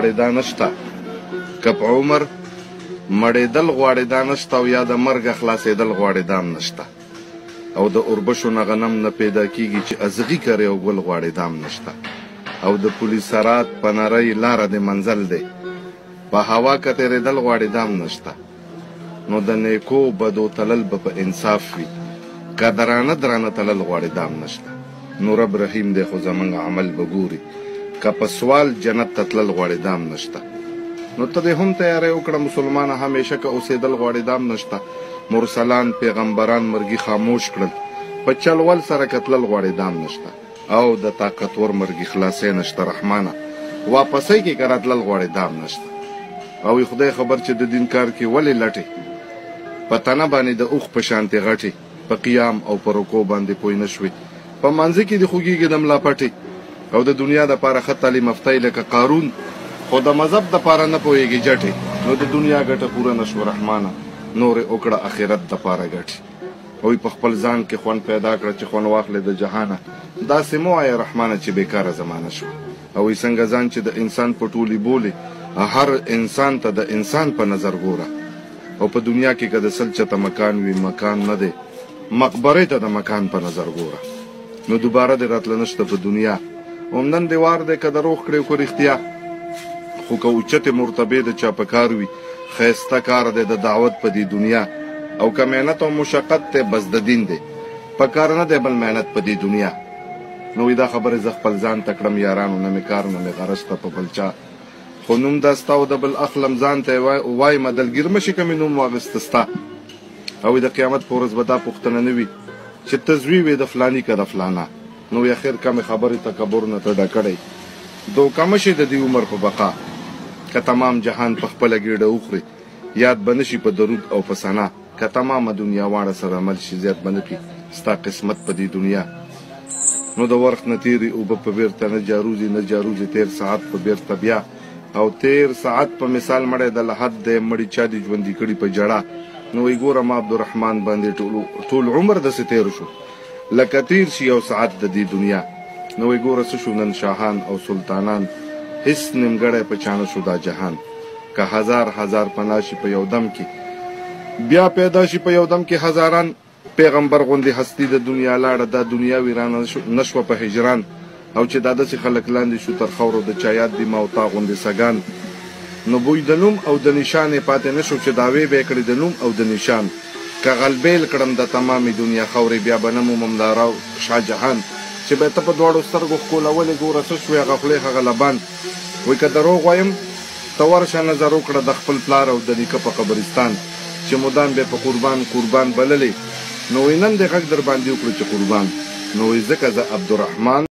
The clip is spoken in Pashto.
غواړي دا نشته، که په عمر مړېدل غواړي دا نشته، او یا د مرګه خلاصېدل غواړي دا هم نشته، او د اوربشو نه غنم نه پیدا کېږي چې ازغي کرې او ګل غواړي دا هم نشته، او د پولیسرات په نرۍ لاره د منزل دی په هوا که تېرېدل غواړي دا هم نشته. نو د نیکو بدو تلل به په انصاف وي، که درانه درانه تلل غواړي دا هم نشته. نو رب رحیم دی خو زمونږ عمل به ګوري، که په سوال جنت ته تلل غواړي دا هم نشته. نو ته دې هم تیاری وکړه مسلمانه، همیشه که اوسېدل غواړي دا هم نشته. مرسلان پیغمبران مرګي خاموش کړل، په چلول سره کتلل غواړي دا هم نشته. او د طاقتور مرګي خلاصې نشته رحمانه، واپسۍ کې که راتلل غواړي دا هم نشته. او خدای خبر چې د دین کار کې ولې لټې په تنه باندې د اوښ په شانتې غټې، په قیام او په رکوع باندې پوه نه شوې، په مانځه کې د خوږېږي د ملا پټې، او د دنیا دپاره ښه تعلیم یافتی لکه قارون، خو د مذهب دپاره نه پوهېږي جټې. نو د دنیا ګټه پوره نه شوه رحمانه، نورې وکړه اخرت دپاره ګټې. او په خپل ځان کې خوند پیدا کړه چې خوند واخلې د جهانه، داسې مه وایه رحمانه چې بېکاره زمانه شوه. او څنګه ځان چې د انسان په ټولي بولې، هر انسان ته د انسان په نظر ګوره. او په دنیا کې که د سل چته مکان وي، مکان نه دی، مقبرې ته د مکان په نظر ګوره. نو دوباره دې راتله نشته په دنیا، عمدن دې وار دی که د روغ کړې که رښتیا. خو که اوچتې مرتبې د چا په کار وي، ښایسته کار دی د دعوت په دې دنیا. او که محنت او مشقت دی بس د دین دی، په کار نه دی بل محنت په دې دنیا. نو دا خبرې زه خپل ځان ته کړم یارانو، نه مې کار نه مې غرض ته په بل چا، خو نوم دا ستا او د بل اخلم ځان ته وایم دلګیر مشي که مې نوم واغسته ستا. او د قیامت په ورځ به دا پوښتنه نه وي چې ته زوی وې د فلاني که د فلانا. نو اخر کمې خبرې تکبر نه ته ډکړی، دوکه مشي د دې عمر په بقا، که تمام جهان په خپله ګېډه وخوري، یاد به نه شي په درود او په ثنا، که تمامه دنیا واړه سره عمل شي زیات به نه کړي ستا قسمت په دې دنیا. نو د وخت نه تېرې اوبه په بېرته نه جاروزي، نه جاروزي تېر ساعت په بېرته بیا، او تېر ساعت په مثال مړی د لحد دی، مړي چا دي ژوندي کړي په جړه. نو وایي ګوره ما عبدالرحمن باندې ټول عمر داسې تېر شو لکه تېر شي یو ساعت د دې دنیا. نو وایي ګوره څه شو نن شاهان او سلطانان، هېڅ نیمګړی په چا نه شو دا جهان. که هزار هزار پناه شي په یو دم کې، بیا پیدا شي په یو دم کې هزاران. پیغمبر غوندې هستي د دنیا لاړه، دا دنیا ویرانه نه شوه په هجران. او چې دا داسې خلک لاندې شو تر خاورو، د چا یاد دي ما او تا غوندې سګان. نو بوی د نوم او د نشان یې پاتې نه شو چې دعوې به یې کړې د نوم او د نشان. که غلبیل کړم د تمامې دنیا خاورې، بیا به نه مومم د راو شاهجهان. چې به یې ته په دواړو سترګو ښکلولې، ګوره څه شوې هغه خولې هغه لبان. وایي که دروغ وایم ته ورشه نظر وکړه د خپل پلار او د نیکه په قبرستان، چې مدام به په قربان قربان بللې. نو وایي نن دې غږ در باندې وکړو چې قربان. نو وایي ځکه زه عبدالرحمن